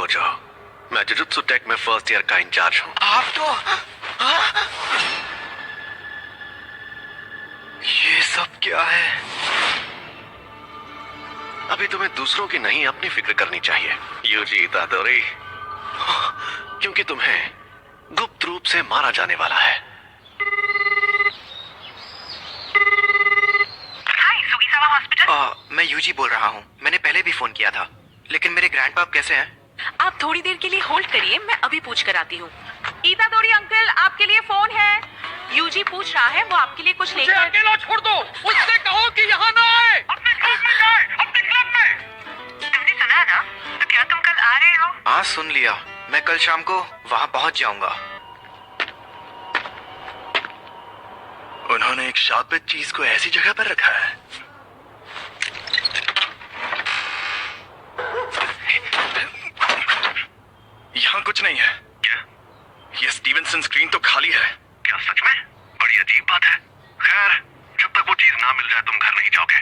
Dojo. मैं jujutsu take में first year का इंचार्ज हूँ। आप तो ये सब क्या है? अभी तुम्हें दूसरों की नहीं अपनी फिक्र करनी चाहिए यूजी इतादोरी, क्योंकि तुम्हें गुप्त रूप से मारा जाने वाला है। हाय सुगीसावा हॉस्पिटल। मैं यूजी बोल रहा हूँ। मैंने पहले भी फोन किया था, लेकिन मेरे ग्रैंडपाप कैसे हैं? आप थोड़ी देर के लिए होल्ड करिए, मैं अभी पूछ कर आती हूँ। इतादोरी अंकल, आपके लिए फोन है। यूजी पूछ रहा है, वो आपके लिए कुछ लेकर। अकेला छोड़ दो, उससे कहो कि यहाँ ना आए। अपने क्लब में जाए, अपने क्लब में। तुमने सुना ना? तो क्या तुम कल आ रहे हो? हाँ सुन लिया। मैं कल शाम को वहाँ पहुँच जाऊंगा। उन्होंने एक शापित चीज को ऐसी जगह पर रखा है। यहाँ कुछ नहीं है। क्या? ये स्टीवनसन स्क्रीन तो खाली है। क्या सच में? बड़ी अजीब बात है। खैर, जब तक वो चीज ना मिल जाए तुम घर नहीं जाओगे।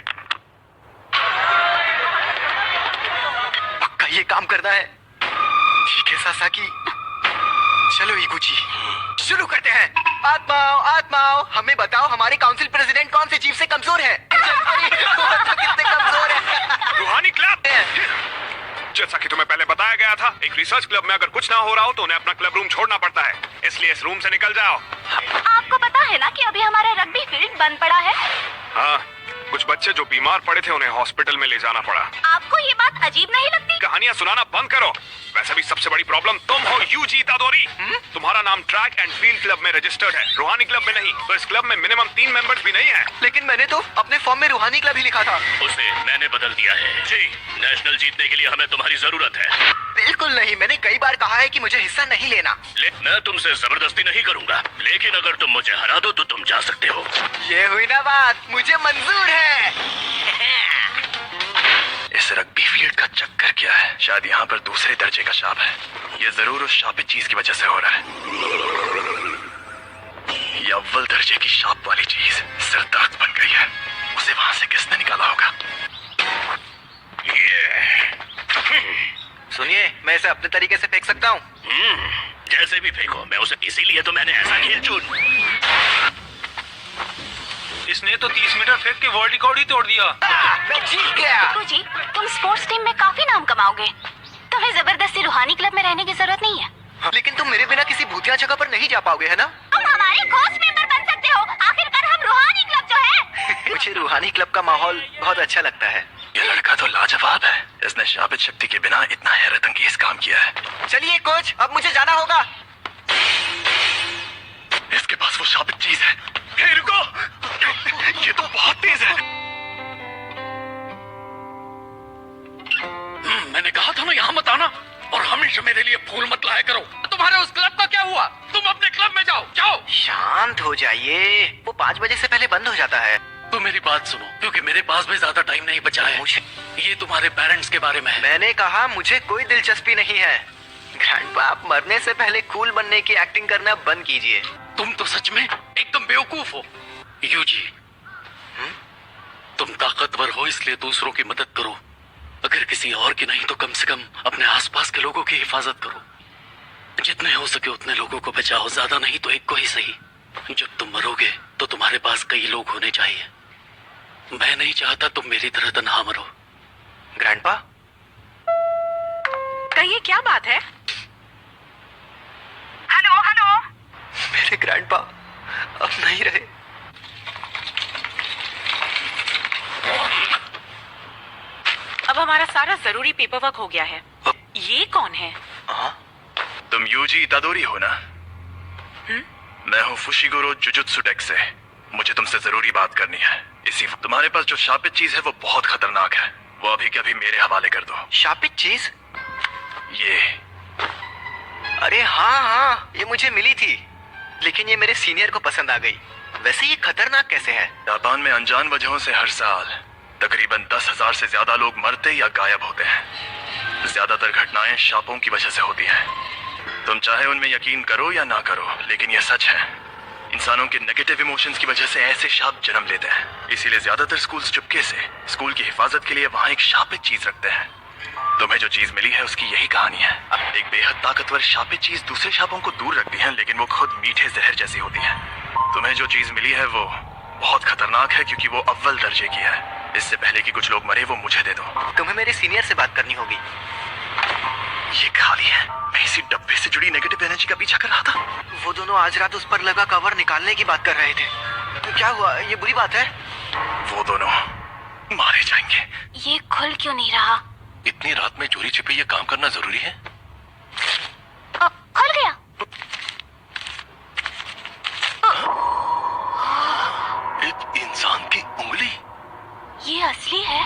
पक्का ये काम करना है। ठीक है सासाकी, चलो इगुची, शुरू करते हैं। आत्माओं आत्माओं, हमें बताओ हमारे काउंसिल प्रेसिडेंट कौन से जीव से कमजोर है? कितने कमजोर है? रूहानी क्लब। जैसा कि तुम्हें पहले बताया गया था, एक रिसर्च क्लब में अगर कुछ ना हो रहा हो तो उन्हें अपना क्लब रूम छोड़ना पड़ता है, इसलिए इस रूम से निकल जाओ। आपको पता है ना कि अभी हमारा रग्बी फील्ड बंद पड़ा है? हाँ, कुछ बच्चे जो बीमार पड़े थे उन्हें हॉस्पिटल में ले जाना पड़ा। आपको ये बात अजीब नहीं लगती? कहानियां सुनाना बंद करो। वैसे भी सबसे बड़ी प्रॉब्लम तुम हो यूजी इतादोरी। तुम्हारा नाम ट्रैक एंड फील्ड क्लब में रजिस्टर्ड है, रूहानी क्लब में नहीं। तो इस क्लब में मिनिमम 3 मेंबर्स भी नहीं है। लेकिन मैंने तो अपने फॉर्म में रूहानी क्लब ही लिखा था। उसे मैंने बदल दिया है। जी, नेशनल जीतने के लिए हमें तुम्हारी जरूरत है। बिल्कुल नहीं, मैंने कई बार कहा है कि मुझे हिस्सा नहीं लेना। मैं तुमसे जबरदस्ती नहीं करूंगा, लेकिन अगर तुम मुझे हरा दो तो तुम जा सकते हो। ये हुई ना बात, मुझे मंजूर है। इस रग्बी फील्ड का चक्कर क्या है? शायद यहाँ पर दूसरे दर्जे का शाप है। ये जरूर उस शापित चीज की वजह से हो रहा है। ये अव्वल दर्जे की शाप वाली चीज सरदर्द बन गई है। उसे वहां से किसने निकाला होगा? सुनिए, मैं इसे अपने तरीके से फेंक सकता हूँ। जैसे भी फेंको, मैं उसे इसीलिए तो मैंने ऐसा खेल चुन। इसने तो 30 मीटर फेंक के वर्ल्ड रिकॉर्ड ही तोड़ दिया। मैं जीत गया। जी, तुम स्पोर्ट्स टीम में काफी नाम कमाओगे। तुम्हें जबरदस्ती रूहानी क्लब में रहने की जरूरत नहीं है। लेकिन तुम मेरे बिना किसी भूतिया जगह पर नहीं जा पाओगे, है ना? तुम हमारे घोस्ट मेंबर बन सकते हो। आखिरकार हम रूहानी क्लब जो है। मुझे रूहानी क्लब का माहौल बहुत अच्छा लगता है। ये लड़का तो लाजवाब है। इसने शापित शक्ति के बिना इतना हैरत अंगेज काम किया है। चलिए कोच, अब मुझे जाना होगा। इसके पास वो शापित चीज है। हे रुको, ये तो बहुत तेज है। मैंने कहा था ना यहाँ मत आना, और हमेशा मेरे लिए फूल मत लाया करो। तुम्हारे उस क्लब का क्या हुआ? तुम अपने क्लब में जाओ, जाओ। शांत हो जाइए, वो 5 बजे से पहले बंद हो जाता है। तो मेरी बात सुनो, क्योंकि मेरे पास भी ज्यादा टाइम नहीं बचा है। ये तुम्हारे पेरेंट्स के बारे में है। मैंने कहा मुझे कोई दिलचस्पी नहीं है। ग्रैंडपा, आप मरने से पहले कूल बनने की एक्टिंग करना बंद कीजिए। तुम तो सच में एकदम बेवकूफ हो यूजी। तुम ताकतवर हो इसलिए दूसरों की मदद करो। अगर किसी और की नहीं तो कम से कम अपने आसपास के लोगों की हिफाजत करो। जितने हो सके उतने लोगों को बचाओ, ज्यादा नहीं तो एक को ही सही। जब तुम मरोगे तो तुम्हारे पास कई लोग होने चाहिए। मैं नहीं चाहता तुम मेरी तरह तन्हा मरो। ग्रैंडपा, कहिए क्या बात है? Hello hello. मेरे ग्रैंडपा अब नहीं रहे। अब हमारा सारा जरूरी पेपर वर्क हो गया है। ये कौन है? तुम यूजी इतादोरी हो ना? मैं हूँ फुशिगोरो जुजुत्सु टेक से। मुझे तुमसे जरूरी बात करनी है। इसी तुम्हारे पास जो शापित चीज है वो बहुत खतरनाक है। वो अभी के अभी मेरे हवाले कर दो। शापित चीज? ये अरे हाँ, ये मुझे मिली थी, लेकिन ये मेरे सीनियर को पसंद आ गई। वैसे ये खतरनाक कैसे है? जापान में अनजान वजहों से हर साल तकरीबन 10,000 से ज्यादा लोग मरते या गायब होते हैं। ज्यादातर घटनाएं शापों की वजह से होती हैं। तुम चाहे उनमें यकीन करो या ना करो, लेकिन यह सच है। इंसानों के नेगेटिव इमोशंस की वजह से ऐसे शाप जन्म लेते हैं। इसीलिए ज्यादातर स्कूल्स चुपके से स्कूल की हिफाजत के लिए वहां एक शापित चीज रखते हैं। तुम्हें जो चीज मिली है उसकी यही कहानी है। एक बेहद ताकतवर शापित चीज दूसरे शापों को दूर रखती है, लेकिन वो खुद मीठे जहर जैसी होती है। तुम्हें जो चीज मिली है वो बहुत खतरनाक है, क्योंकि वो अव्वल दर्जे की है। इससे पहले कि कुछ लोग मरे, वो मुझे दे दो। तुम्हें मेरे सीनियर से बात करनी होगी। ये खाली है। मैं इसी डब्बे से जुड़ी नेगेटिव एनर्जी का पीछा कर रहा था। वो दोनों आज रात उस पर लगा कवर निकालने की बात कर रहे थे। तो क्या हुआ? ये बुरी बात है? वो दोनों मारे जाएंगे। ये खुल क्यों नहीं रहा? इतनी रात में चोरी छिपे ये काम करना जरूरी है? खुल गया। एक इंसान की उंगली। ये असली है?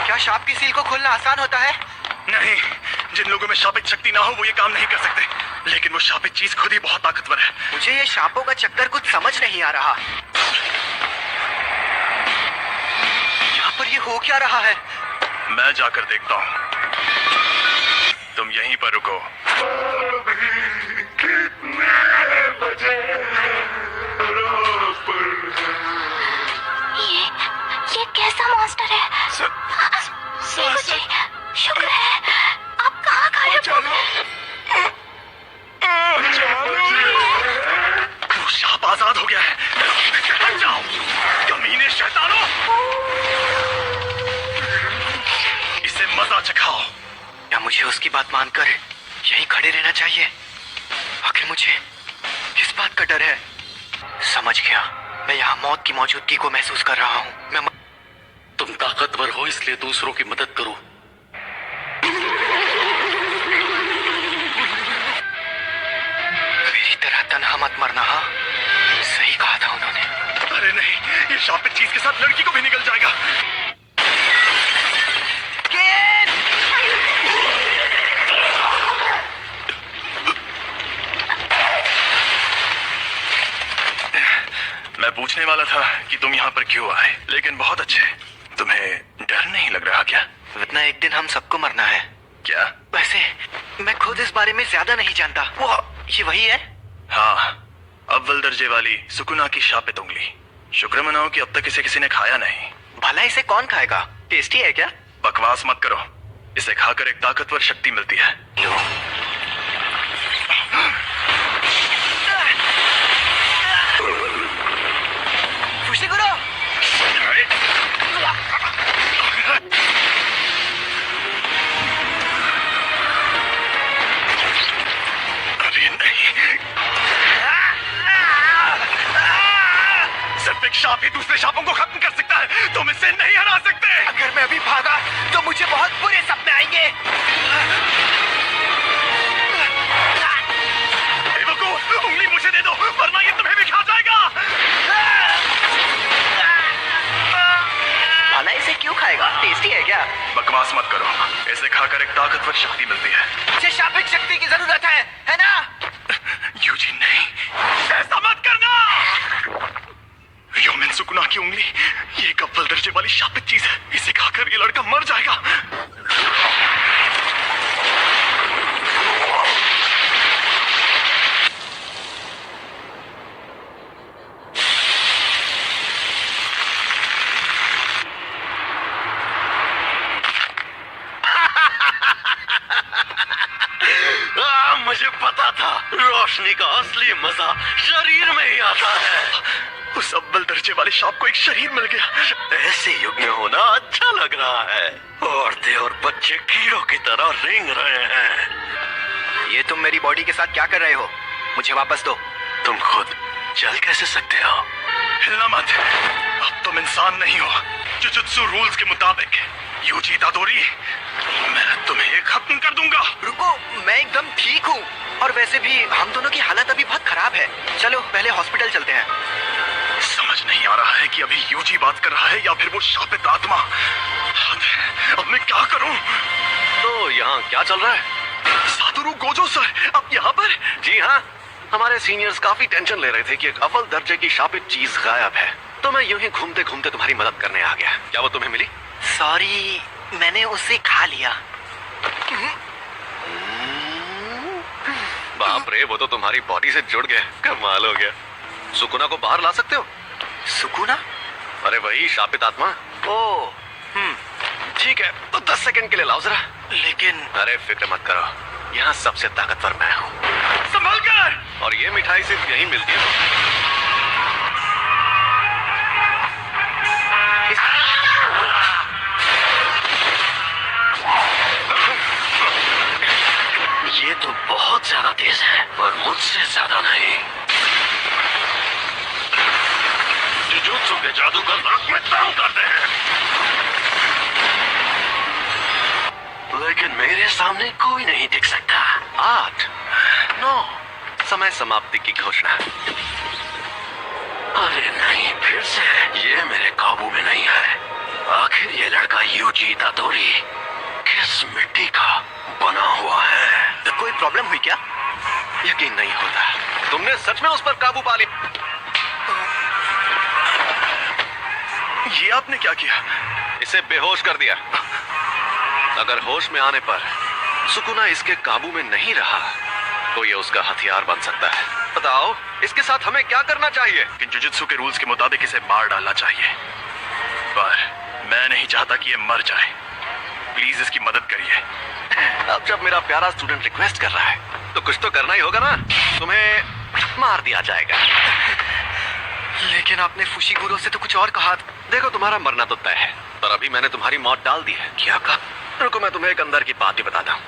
क्या सांप की सील को खोलना आसान होता है? नहीं, जिन लोगों में शापित शक्ति ना हो वो ये काम नहीं कर सकते, लेकिन वो शापित चीज खुद ही बहुत ताकतवर है। मुझे ये सांपों का चक्कर कुछ समझ नहीं आ रहा। यहाँ पर ये हो क्या रहा है? मैं जाकर देखता हूँ, तुम यहीं पर रुको। ये कैसा मॉन्स्टर है? जी, शुक्र है आप कहाँ गायब हो गए? वो शाप आजाद हो गया है। हट जाओ, कमीने शैतानों। इसे मजा चखाओ। या मुझे उसकी बात मानकर यहीं खड़े रहना चाहिए? आखिर मुझे किस बात का डर है? समझ गया, मैं यहाँ मौत की मौजूदगी को महसूस कर रहा हूँ। तुम ताकतवर हो इसलिए दूसरों की मदद करो। मेरी तरह तन्हा मत मरना। हाँ, सही कहा था उन्होंने। अरे नहीं, ये शापित चीज के साथ लड़की को भी निकल जाएगा। मैं पूछने वाला था कि तुम यहाँ पर क्यों आए, लेकिन बहुत अच्छे। तुम्हें डर नहीं लग रहा क्या? इतना एक दिन हम सबको मरना है। क्या? वैसे मैं खुद इस बारे में ज्यादा नहीं जानता। वो ये वही है? हाँ, अव्वल दर्जे वाली सुकुना की शापित उंगली। शुक्र मनाओ कि अब तक इसे किसी ने खाया नहीं। भला इसे कौन खाएगा? टेस्टी है क्या? बकवास मत करो, इसे खाकर एक ताकतवर शक्ति मिलती है। लो। फुशिगुरो! अरे नहीं, सिर्फ एक शाप ही दूसरे शापों को खत्म कर सकता है। तुम इसे नहीं हरा सकते। अगर मैं अभी भागा तो मुझे बहुत बुरे सपने आएंगे। बेवकूफ, उंगली मुझे दे दो, वरना ये तुम्हें भी खा जाएगा। भला इसे क्यों खाएगा? टेस्टी है क्या? बकवास मत करो, इसे खाकर एक ताकतवर शक्ति मिलती है। मुझे शापित शक्ति की जरूरत है ना? यूजी नहीं, ऐसा मत करना। योमिन सुकुना की उंगली, ये एक अव्वल दर्जे वाली शापित चीज है। इसे खाकर ये लड़का मर जाएगा। मुझे पता था, रोशनी का असली मजा शरीर में ही आता है। उस अव्वल दर्जे वाले शाप को एक शरीर मिल गया। ऐसे युग में होना अच्छा लग रहा है। औरतें और बच्चे कीड़ों की तरह रेंग रहे हैं। ये तुम मेरी बॉडी के साथ क्या कर रहे हो? मुझे वापस दो। तुम खुद चल कैसे सकते हो? हिलना मत, अब तुम इंसान नहीं हो। जुजुत्सु रूल्स के मुताबिक यूजी इतादोरी, मैं तुम्हें खत्म कर दूंगा। रुको, मैं एकदम ठीक हूँ। और वैसे भी हम दोनों की हालत अभी बहुत खराब है। चलो पहले हॉस्पिटल चलते हैं। समझ नहीं आ रहा है कि अभी यूजी बात कर रहा है या फिर वो शापित आत्मा। अब मैं क्या करूं? तो यहाँ क्या चल रहा है? सातोरु गोजो सर, आप यहाँ पर? जी हाँ, हमारे सीनियर्स काफी टेंशन ले रहे थे कि एक अव्वल दर्जे की शापित चीज गायब है, तो मैं यूं ही घूमते घूमते तुम्हारी मदद करने आ गया। क्या वो तुम्हें मिली? सॉरी, मैंने उसे खा लिया। बाप रे, वो तो तुम्हारी बॉडी से जुड़ गया। कमाल हो गया। सुकुना को बाहर ला सकते हो? सुकुना? अरे वही शापित आत्मा ओ, ठीक है, तो 10 सेकंड के लिए लाओ जरा। लेकिन अरे फिक्र मत करो, यहाँ सबसे ताकतवर मैं हूँ। संभल कर। और ये मिठाई सिर्फ यहीं मिलती है। ये तो बहुत ज्यादा तेज है, पर मुझसे ज्यादा नहीं। जुजुत्सु के जादूगर नाक में तंग करते हैं, लेकिन मेरे सामने कोई नहीं दिख सकता। 8, 9, समय समाप्ति की घोषणा। अरे नहीं, फिर से ये मेरे काबू में नहीं है। आखिर ये लड़का यूजी इतादोरी किस मिट्टी का बना हुआ है? तो कोई प्रॉब्लम हुई क्या? यकीन नहीं होता, तुमने सच में उस पर काबू पा लिया। ये आपने क्या किया? इसे बेहोश कर दिया। अगर होश में आने पर सुकुना इसके काबू में नहीं रहा तो ये उसका हथियार बन सकता है। बताओ, इसके साथ हमें क्या करना चाहिए? कि जुजुत्सु के रूल्स के मुताबिक इसे मार डालना चाहिए, पर मैं नहीं चाहता कि ये मर जाए। प्लीज इसकी मदद करिए। अब जब मेरा प्यारा स्टूडेंट रिक्वेस्ट कर रहा है तो कुछ तो करना ही होगा ना। तुम्हें मार दिया जाएगा। लेकिन आपने फुशिगुरो से तो कुछ और कहा। देखो, तुम्हारा मरना तो तय है, पर अभी मैंने तुम्हारी मौत डाल दी है। क्या कहा? रुको, मैं तुम्हें एक अंदर की बात भी बताता हूँ।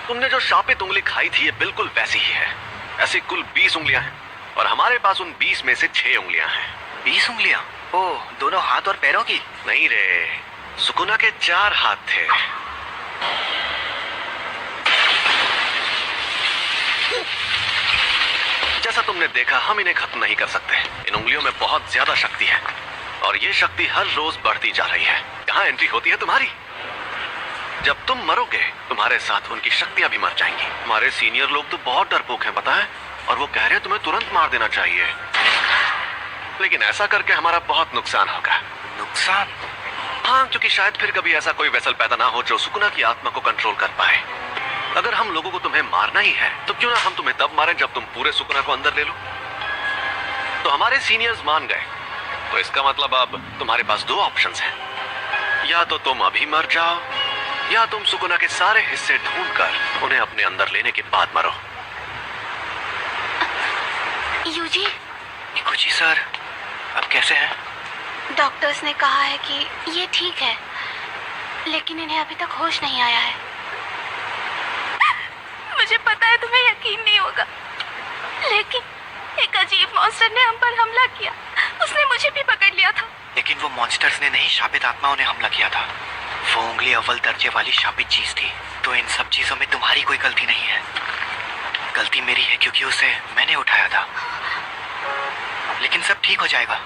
तुमने जो शापित उंगली खाई थी, ये बिल्कुल वैसी ही है। ऐसी कुल 20 उंगलियां हैं और हमारे पास उन 20 में से 6 उंगलियां हैं। 20 उंगलियां? ओ, दोनों हाथ और पैरों की? नहीं रे, सुकुना के 4 हाथ थे। जैसा तुमने देखा, हम इन्हें खत्म नहीं कर सकते। इन उंगलियों में बहुत ज्यादा शक्ति है और ये शक्ति हर रोज बढ़ती जा रही है। कहाँ एंट्री होती है तुम्हारी? जब तुम मरोगे, तुम्हारे साथ उनकी शक्तियां भी मर जाएंगी। हमारे सीनियर लोग तो बहुत डरपोक हैं, पता है, और वो कह रहे हैं तुम्हें तुरंत मार देना चाहिए। लेकिन ऐसा करके हमारा बहुत नुकसान होगा। नुकसान? हाँ, क्योंकि शायद फिर कभी ऐसा कोई वेसल पैदा ना हो जो सुकुना की आत्मा को कंट्रोल कर पाए। अगर हम लोगों को तुम्हें मारना ही है तो क्यों ना हम तुम्हें तब मारें जब तुम पूरे सुकुना को अंदर ले लो। तो हमारे सीनियर्स मान गए, तो इसका मतलब अब तुम्हारे पास 2 ऑप्शंस हैं। या तो तुम अभी मर जाओ, या तुम सुकुना के सारे हिस्से ढूंढकर उन्हें अपने अंदर लेने के बाद मरो। यूजी, इकुची सर, अब कैसे हैं? डॉक्टर्स ने कहा है कि ये ठीक है, लेकिन इन्हें अभी तक होश नहीं आया है। मुझे पता है तुम्हें यकीन नहीं होगा, लेकिन एक अजीब मॉन्स्टर ने हम पर हमला किया। उसने मुझे भी पकड़ लिया था। लेकिन वो मॉन्स्टर्स ने नहीं, शापित आत्माओं ने हमला किया था। वो उंगली अव्वल दर्जे वाली शापित चीज थी। तो इन सब चीजों में तुम्हारी कोई गलती नहीं है। गलती मेरी है क्योंकि उसे मैंने उठाया था। लेकिन सब ठीक हो जाएगा।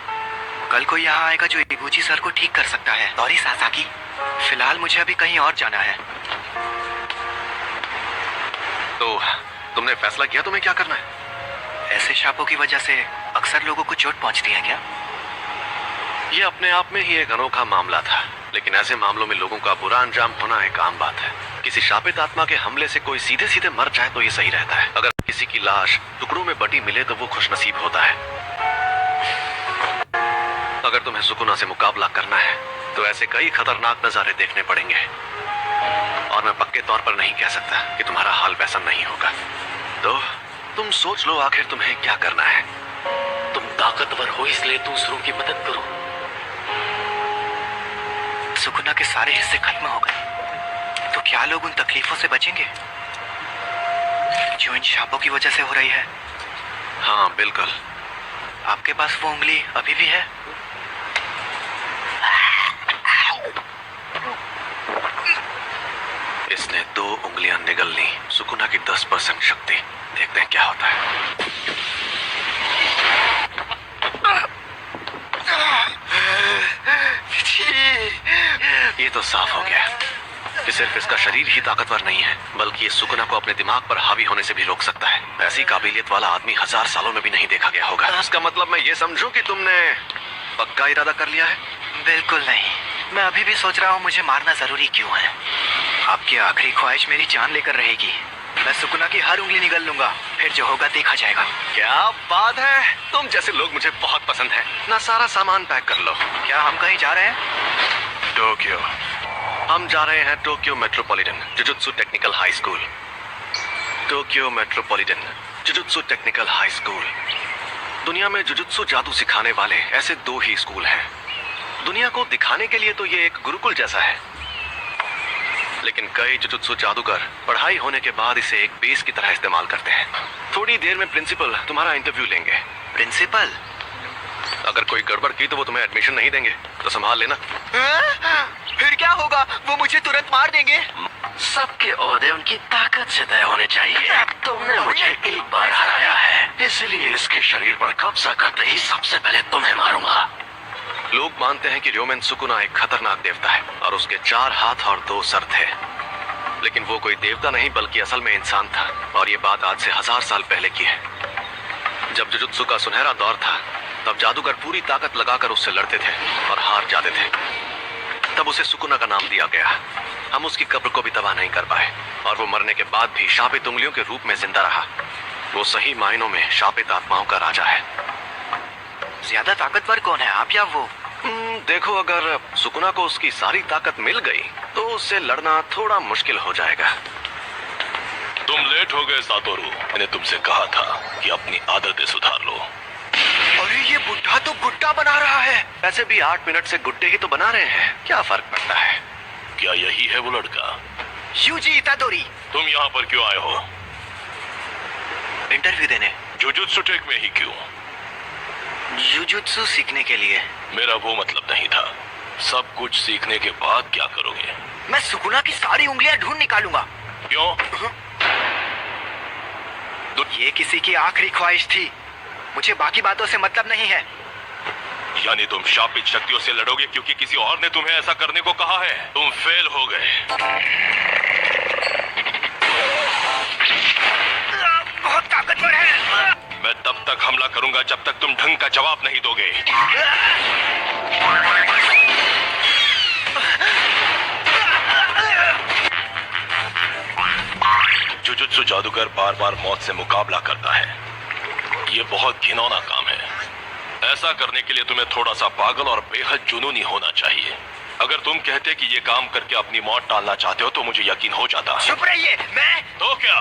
कल कोई यहाँ आएगा जो इगुची सर को ठीक कर सकता है। सॉरी सासाकी, फिलहाल मुझे अभी कहीं और जाना है। तो तुमने फैसला किया तुम्हें क्या करना है? ऐसे शापों की वजह से अक्सर लोगों को चोट पहुंचती है क्या? ये अपने आप में ही एक अनोखा मामला था, लेकिन ऐसे मामलों में लोगों का बुरा अंजाम होना एक आम बात है। किसी शापित आत्मा के हमले से कोई सीधे सीधे मर जाए तो ये सही रहता है। अगर किसी की लाश टुकड़ों में बटी मिले तो वो खुशनसीब होता है। अगर तुम्हें सुकुना से मुकाबला करना है तो ऐसे कई खतरनाक नजारे देखने पड़ेंगे, और मैं पक्के तौर पर नहीं कह सकता कि तुम्हारा हाल वैसा नहीं होगा। तो तुम सोच लो आखिर तुम्हें क्या करना है। तुम ताकतवर हो इसलिए दूसरों की मदद करो। सुकुना के सारे हिस्से खत्म हो गए तो क्या लोग उन तकलीफों से बचेंगे जो इन शापों की वजह से हो रही है? हाँ बिल्कुल। आपके पास वो उंगली अभी भी है? इसने 2 उंगलियां निगल ली। सुकुना की 10% शक्ति। देखते हैं क्या होता है। ये तो साफ हो गया कि सिर्फ इसका शरीर ही ताकतवर नहीं है, बल्कि ये सुकुना को अपने दिमाग पर हावी होने से भी रोक सकता है। ऐसी काबिलियत वाला आदमी 1000 सालों में भी नहीं देखा गया होगा। इसका मतलब मैं ये समझूं कि तुमने पक्का इरादा कर लिया है? बिल्कुल नहीं। मैं अभी भी सोच रहा हूँ मुझे मारना जरूरी क्यों है। आपकी आखिरी ख्वाहिश मेरी जान लेकर रहेगी। मैं सुकुना की हर उंगली निगल लूंगा, फिर जो होगा देखा जाएगा। क्या बात है, तुम जैसे लोग मुझे बहुत पसंद हैं। ना सारा सामान पैक कर लो। क्या हम कहीं जा रहे हैं? टोक्यो। हम जा रहे हैं Tokyo metropolitan jujutsu technical high school. Tokyo metropolitan jujutsu technical high school. दुनिया में जुजुत्सु जादू सिखाने वाले ऐसे 2 ही स्कूल हैं। दुनिया को दिखाने के लिए तो ये एक गुरुकुल जैसा है, लेकिन कई जुजुत्सु जादूगर पढ़ाई होने के बाद इसे एक बेस की तरह इस्तेमाल करते हैं। थोड़ी देर में प्रिंसिपल तुम्हारा इंटरव्यू लेंगे। प्रिंसिपल? अगर कोई गड़बड़ की तो वो तुम्हें एडमिशन नहीं देंगे, तो संभाल लेना। फिर क्या होगा? वो मुझे तुरंत मार देंगे। सबके ओहदे उनकी ताकत से तय होने चाहिए। तुमने मुझे एक बार हराया है, इसलिए इसके शरीर पर कब्जा करते ही सबसे पहले तुम्हें मारूंगा। लोग मानते हैं कि र्योमेन सुकुना एक खतरनाक देवता है और उसके 4 हाथ और 2 सर थे, लेकिन वो कोई देवता नहीं बल्कि असल में इंसान था। और ये बात आज से 1000 साल पहले की है। जब जुजुत्सु का सुनहरा दौर था, तब जादूगर पूरी ताकत लगाकर उससे लड़ते थे और हार जाते थे। तब उसे सुकुना का नाम दिया गया। हम उसकी कब्र को भी तबाह नहीं कर पाए और वो मरने के बाद भी शापित उंगलियों के रूप में जिंदा रहा। वो सही मायनों में शापित आत्माओं का राजा है। ज्यादा ताकतवर कौन है, आप या वो? देखो, अगर सुकुना को उसकी सारी ताकत मिल गई तो उससे लड़ना थोड़ा मुश्किल हो जाएगा। तुम लेट हो गए सातोरू। मैंने तुमसे कहा था कि अपनी आदतें सुधार लो। अरे ये बुढ़ा तो गुड्डा बना रहा है। वैसे भी 8 मिनट से गुड्डे ही तो बना रहे हैं, क्या फर्क पड़ता है? क्या यही है वो लड़का? यूजी इतादोरी। तुम यहाँ पर क्यों आए हो? इंटरव्यू देने। जुजुत्सु टेक में ही क्यों? जुजुत्सु सीखने के लिए। मेरा वो मतलब नहीं था। सब कुछ सीखने के बाद क्या करोगे? मैं सुकुना की सारी उंगलियां ढूंढ निकालूंगा। क्यों? ये किसी की आखिरी ख्वाहिश थी। मुझे बाकी बातों से मतलब नहीं है। यानी तुम शापित शक्तियों से लड़ोगे क्योंकि किसी और ने तुम्हें ऐसा करने को कहा है? तुम फेल हो गए। बहुत ताकतवर है। मैं तब तक हमला करूंगा जब तक तुम ढंग का जवाब नहीं दोगे। जुजुत्सु जादूगर बार बार मौत से मुकाबला करता है। ये बहुत घिनौना काम है। ऐसा करने के लिए तुम्हें थोड़ा सा पागल और बेहद जुनूनी होना चाहिए। अगर तुम कहते कि ये काम करके अपनी मौत टालना चाहते हो तो मुझे यकीन हो जाता। चुप रहिए। मैं तो क्या?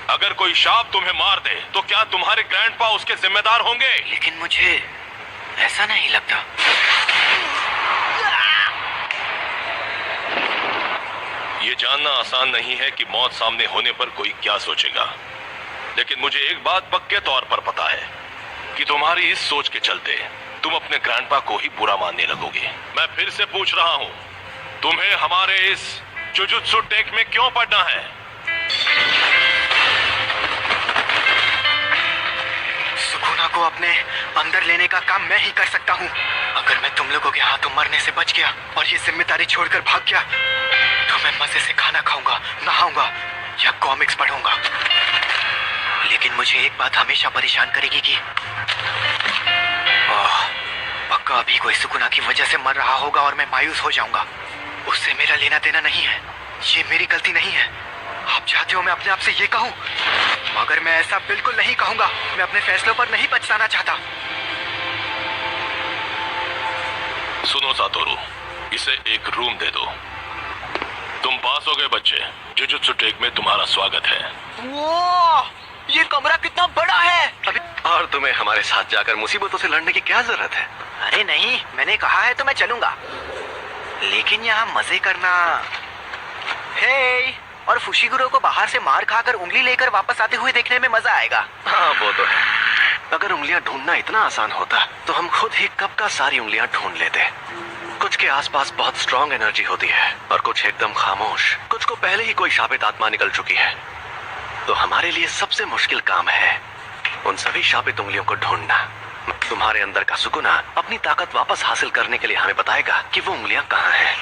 अगर कोई शाप तुम्हें मार दे तो क्या तुम्हारे ग्रैंडपा उसके जिम्मेदार होंगे? लेकिन मुझे ऐसा नहीं लगता। ये जानना आसान नहीं है कि मौत सामने होने पर कोई क्या सोचेगा, लेकिन मुझे एक बात पक्के तौर पर पता है कि तुम्हारी इस सोच के चलते तुम अपने ग्रैंडपा को ही बुरा मानने लगोगे। मैं फिर से पूछ रहा हूं, तुम्हें हमारे इस जुजुत्सु टेक में क्यों पढ़ना है? सुकुना को अपने अंदर लेने का काम मैं ही कर सकता हूँ। अगर मैं तुम लोगों के हाथों मरने से बच गया और ये जिम्मेदारी छोड़कर भाग गया तो मैं मजे से खाना खाऊंगा, नहाऊंगा या कॉमिक्स पढ़ूंगा। लेकिन मुझे एक बात हमेशा परेशान करेगी कि पक्का अभी कोई सुकुना की वजह से मर रहा होगा और मैं मायूस हो जाऊंगा। उससे मेरा लेना देना नहीं है, ये मेरी गलती नहीं है। आप चाहते हो मैं अपने आप से ये कहूं, मगर मैं ऐसा बिल्कुल नहीं कहूंगा। मैं अपने फैसलों पर नहीं पछताना चाहता। सुनो सातोरू, इसे एक रूम दे दो। तुम पास हो गए बच्चे। जुजुत्सु टेक में तुम्हारा स्वागत है। वो ये कमरा कितना बड़ा है। अभी और तुम्हें हमारे साथ जाकर मुसीबतों से लड़ने की क्या जरूरत है? अरे नहीं, मैंने कहा है तो मैं चलूंगा, लेकिन यहाँ मजे करना। हे, और फुशिगुरो को बाहर से मार खाकर उंगली लेकर वापस आते हुए देखने में मजा आएगा। हाँ वो तो है। अगर उंगलियां ढूंढना इतना आसान होता तो हम खुद ही कब का सारी उंगलियां ढूंढ लेते। कुछ के आसपास बहुत स्ट्रॉन्ग एनर्जी होती है और कुछ एकदम खामोश। कुछ को पहले ही कोई शापित आत्मा निकल चुकी है। तो हमारे लिए सबसे मुश्किल काम है उन सभी शापित उंगलियों को ढूंढना। तुम्हारे अंदर का सुकुना अपनी ताकत वापस हासिल करने के लिए हमें बताएगा कि वो उंगलियां कहाँ हैं।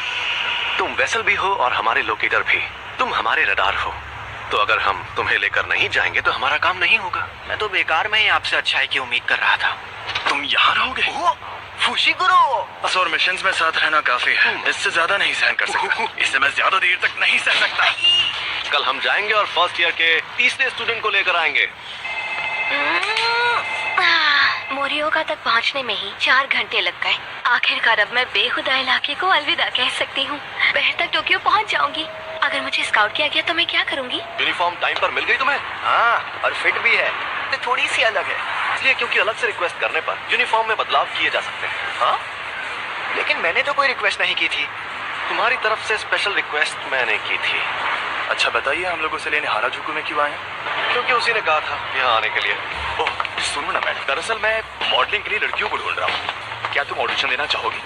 तुम वेसल भी हो और हमारे लोकेटर भी। तुम हमारे रडार हो, तो अगर हम तुम्हें लेकर नहीं जाएंगे तो हमारा काम नहीं होगा। मैं तो बेकार में ही आपसे अच्छाई की उम्मीद कर रहा था। तुम यहाँ रहोगे? फुशिगुरो, बस और मिशंस में साथ रहना काफी है। इससे ज्यादा नहीं सहन कर सकता। इससे मैं ज्यादा देर तक नहीं सह सकता। कल हम जाएंगे और फर्स्ट ईयर के तीसरे स्टूडेंट को लेकर आएंगे। मोरियोगा तक पहुंचने में ही 4 घंटे लग गए। आखिरकार अब मैं बेहुदा इलाके को अलविदा कह सकती हूँ। बहर तक टोक्यो पहुंच जाऊंगी। अगर मुझे स्काउट किया गया तो मैं क्या करूंगी? यूनिफॉर्म टाइम पर मिल गई तुम्हें? हाँ, और फिट भी है, तो थोड़ी सी अलग है। इसलिए क्योंकि अलग से रिक्वेस्ट करने पर यूनिफॉर्म में बदलाव किए जा सकते हैं। हाँ, लेकिन मैंने तो कोई रिक्वेस्ट नहीं की थी। तुम्हारी तरफ से स्पेशल रिक्वेस्ट मैंने की थी। अच्छा बताइए, हम लोग उसे लेने हाराजुकु में क्यों आए हैं? क्योंकि उसी ने कहा था यहाँ आने के लिए। ओह सुनो ना मैडम, दरअसल मैं मॉडलिंग के लिए लड़कियों को ढूंढ रहा हूँ। क्या तुम ऑडिशन देना चाहोगी?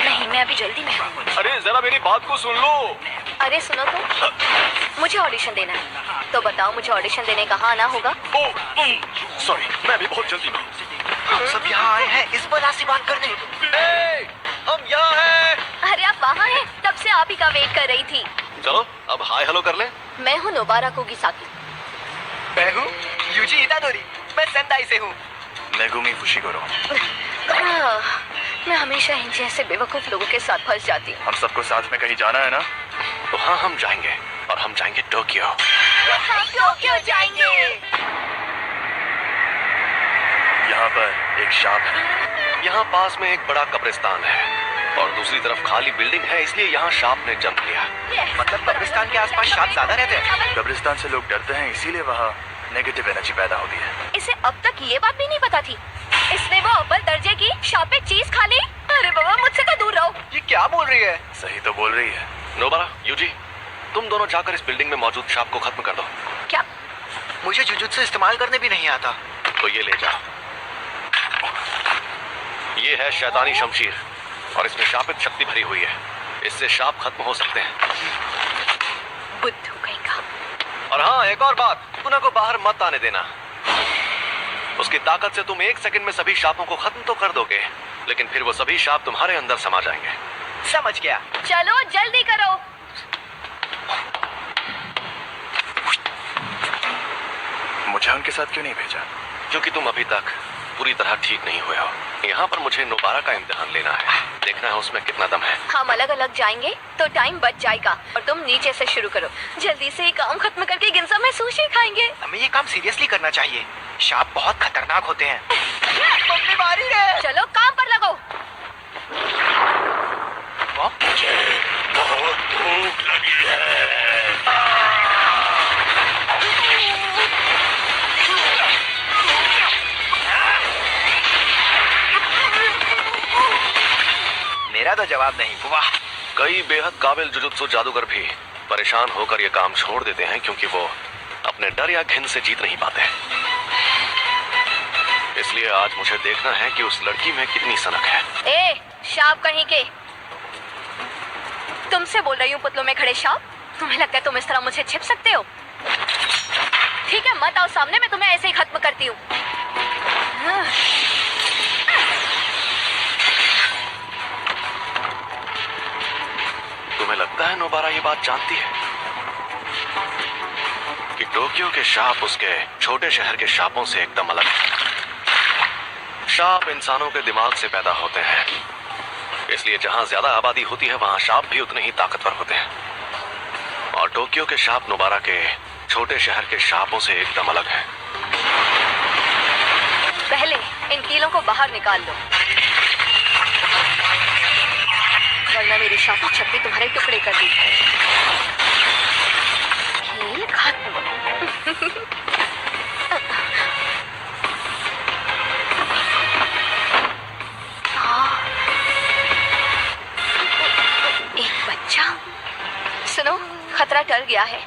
नहीं, मैं अभी जल्दी में हूँ। अरे जरा मेरी बात को सुन लो। अरे सुनो तो, मुझे ऑडिशन देना है, तो बताओ मुझे ऑडिशन देने कहाँ आना होगा? सॉरी, मैं अभी बहुत जल्दी में। हम सब यहाँ आए हैं इस बला सी बात करने। हम यहाँ हैं। अरे आप वहाँ हैं? तब से आप ही का वेट कर रही थी। चलो अब हाय हेलो कर लें। मैं हूँ नोबारा कुगिसाकी। मैं हूँ यूजी इतादोरी, मैं सेंदाई से हूँ। Megumi Fushiguro. मैं हमेशा इन जैसे बेवकूफ लोगों के साथ फंस जाती हूँ। हम सबको साथ में कहीं जाना है ना? तो हाँ, हम जाएंगे, और हम जाएंगे टोक्यो। हम टोक्यो जाएंगे। यहाँ पर एक शाप है। यहाँ पास में एक बड़ा कब्रिस्तान है और दूसरी तरफ खाली बिल्डिंग है, इसलिए यहाँ शाप ने जन्म लिया। मतलब कब्रिस्तान के आसपास सांप ज्यादा रहते हैं। कब्रिस्तान से लोग डरते हैं, इसीलिए वहाँ नेगेटिव एनर्जी पैदा होती है। इसे अब तक ये बात भी नहीं पता थी। इसने वो अव्वल दर्जे की शापित चीज खा ली। अरे बाबा, मुझसे तो दूर रहो। ये क्या बोल रही है? सही तो बोल रही है। नोबारा, यूजी, तुम दोनों जाकर इस बिल्डिंग में मौजूद शाप को खत्म कर दो। क्या? मुझे जुजुत्सु इस्तेमाल करने भी नहीं आता। तो ये ले जाओ। ये है शैतानी शमशीर और इसमें शापित शक्ति भरी हुई है। इससे शाप खत्म हो सकते हैं। बुद्धू कहीं का। और हाँ, एक और बात, कुना को बाहर मत आने देना। उसकी ताकत से तुम 1 सेकंड में सभी शापों को खत्म तो कर दोगे, लेकिन फिर वो सभी शाप तुम्हारे अंदर समा जाएंगे। समझ गया। चलो जल्दी करो। मुझे उनके साथ क्यों नहीं भेजा? क्योंकि तुम अभी तक पूरी तरह ठीक नहीं हुए हो। यहाँ पर मुझे नोबारा का इम्तिहान लेना है, देखना है उसमें कितना दम है। हम अलग अलग जाएंगे तो टाइम बच जाएगा, और तुम नीचे से शुरू करो। जल्दी से ये काम खत्म करके गिंजा में सुशी खाएंगे। हमें ये काम सीरियसली करना चाहिए। सांप बहुत खतरनाक होते हैं। मम्मी मारी है। चलो काम पर लगो। मुझे बहुत भूख लगी है। मेरा तो जवाब नहीं। वाह, कई बेहद काबिल जुजुत्सु जादूगर भी परेशान होकर ये काम छोड़ देते हैं क्योंकि वो अपने डर या घिन से जीत नहीं पाते। इसलिए आज मुझे देखना है कि उस लड़की में कितनी सनक है। ए शाप कहीं के, तुमसे बोल रही हूँ पुतलों में खड़े शाप। तुम्हें लगता है तुम इस तरह मुझे छिप सकते हो? ठीक है, मत आओ सामने, मैं तुम्हें ऐसे ही खत्म करती हूँ। तुम्हें लगता है नोबारा ये बात जानती है कि टोक्यो के शाप उसके छोटे शहर के शापों से एकदम अलग है। शाप इंसानों के दिमाग से पैदा होते हैं, इसलिए जहां ज्यादा आबादी होती है वहां शाप भी उतने ही ताकतवर होते हैं। और टोक्यो के शाप नोबारा के छोटे शहर के शापों से एकदम अलग है। पहले इन कीलों को बाहर निकाल लो, वरना मेरी शापित शक्ति तुम्हारे टुकड़े कर दी। कील खत्म। एक बच्चा। सुनो, खतरा टल गया है।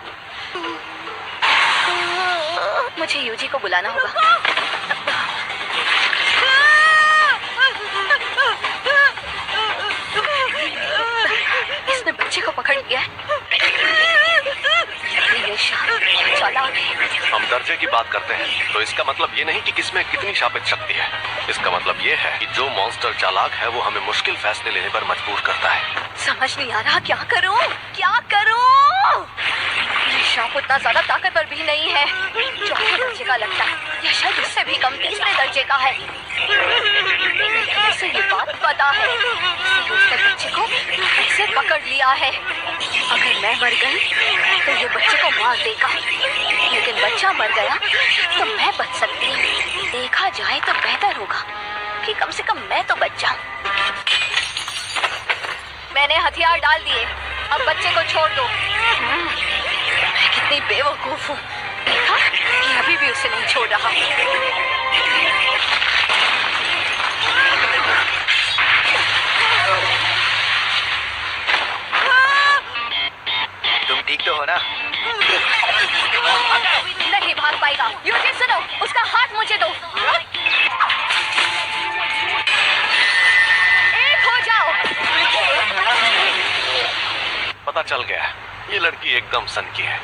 मुझे यूजी को बुलाना होगा। इसने बच्चे को पकड़ लिया है। ये चालाक है। हम दर्जे की बात करते हैं तो इसका मतलब ये नहीं कि किसमें कितनी शापित शक्ति है। इसका मतलब ये है कि जो मॉन्स्टर चालाक है वो हमें मुश्किल फैसले लेने पर मजबूर करता है। समझ नहीं आ रहा क्या करूं, क्या करूं? ये शाप उतना ज्यादा ताकतवर भी नहीं है। चौथे दर्जे का लगता है, या शायद उससे भी कम 3रे दर्जे का है। इसे ये बात पता है, इसने उसके बच्चे को ऐसे पकड़ लिया है। अगर मैं मर गई तो ये बच्चे को मार देगा, लेकिन बच्चा मर गया तो मैं बच सकती हूँ। देखा जाए तो बेहतर होगा हथियार डाल दिए, अब बच्चे को छोड़ दो। मैं कितनी बेवकूफ हूँ, देखा ये अभी भी उसे नहीं छोड़ रहा। तुम ठीक तो हो ना? नहीं भाग पाएगा। यूजी सुनो, उसका हाथ मुझे दो। एक हो जाओ। पता चल गया, ये लड़की एकदम सन की है।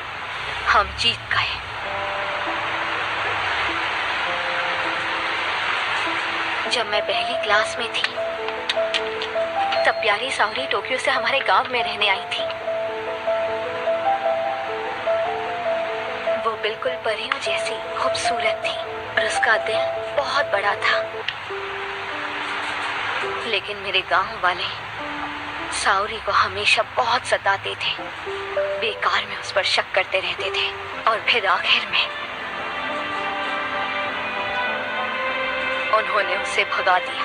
हम जीत गए। जब मैं पहली क्लास में थी तब प्यारी सावरी टोक्यो से हमारे गांव में रहने आई थी। वो बिल्कुल परियों जैसी खूबसूरत थी और उसका दिल बहुत बड़ा था। लेकिन मेरे गांव वाले सावरी को हमेशा बहुत सताते थे, बेकार में उस पर शक करते रहते थे और फिर आखिर में उन्होंने उसे भगा दिया।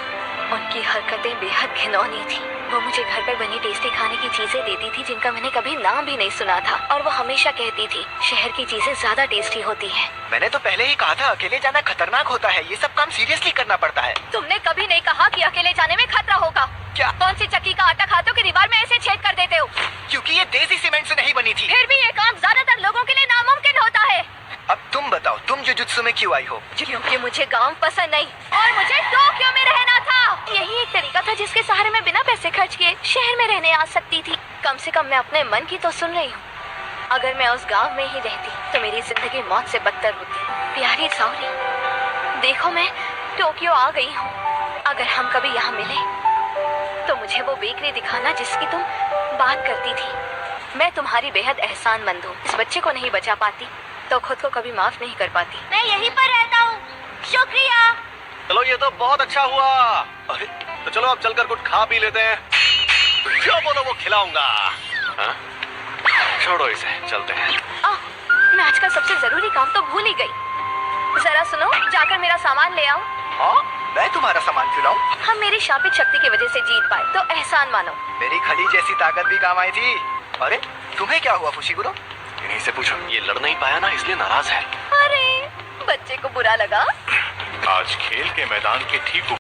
उनकी हरकतें बेहद घिनौनी थी। वो मुझे घर पर बनी टेस्टी खाने की चीजें देती थी जिनका मैंने कभी नाम भी नहीं सुना था, और वो हमेशा कहती थी शहर की चीजें ज्यादा टेस्टी होती हैं। मैंने तो पहले ही कहा था अकेले जाना खतरनाक होता है, ये सब काम सीरियसली करना पड़ता है। तुमने कभी नहीं कहा कि अकेले जाने में खतरा होगा। क्या? कौन सी चक्की का आटा खाते हो कि दीवार में ऐसे छेद कर देते हो? क्योंकि ये देसी सीमेंट से नहीं बनी थी। फिर भी ये काम ज्यादातर लोगों के लिए नामुमकिन होता है। अब तुम बताओ, तुम जुजुत्सु में क्यों आई हो? क्योंकि मुझे गांव पसंद नहीं और मुझे टोक्यो में रहना था। यही एक तरीका था जिसके सहारे मैं बिना पैसे खर्च किए शहर में रहने आ सकती थी। कम से कम मैं अपने मन की तो सुन रही हूँ। अगर मैं उस गांव में ही रहती तो मेरी जिंदगी मौत से बदतर होती। प्यारी सावरी, देखो मैं टोक्यो आ गई हूँ। अगर हम कभी यहाँ मिले तो मुझे वो बेकरी दिखाना जिसकी तुम बात करती थी। मैं तुम्हारी बेहद एहसानमंद हूँ। इस बच्चे को नहीं बचा पाती तो खुद को कभी माफ नहीं कर पाती। मैं यहीं पर रहता हूँ, शुक्रिया। चलो ये तो बहुत अच्छा हुआ। अरे तो चलो अब चलकर कुछ खा पी लेते हैं। जो बोलो वो खिलाऊंगा। हाँ? छोड़ो इसे, चलते हैं। मैं आज का सबसे जरूरी काम तो भूल ही गई। जरा सुनो, जाकर मेरा सामान ले आओ। हाँ, मैं तुम्हारा सामान खिलाऊं? हम मेरी शापित शक्ति की वजह से जीत पाए तो एहसान मानो। मेरी खली जैसी ताकत भी काम आई थी। अरे तुम्हें क्या हुआ फुशिगुरो? इन्हीं से पूछो। ये लड़ नहीं पाया ना, इसलिए नाराज है। अरे बच्चे को बुरा लगा। आज खेल के मैदान के ठीक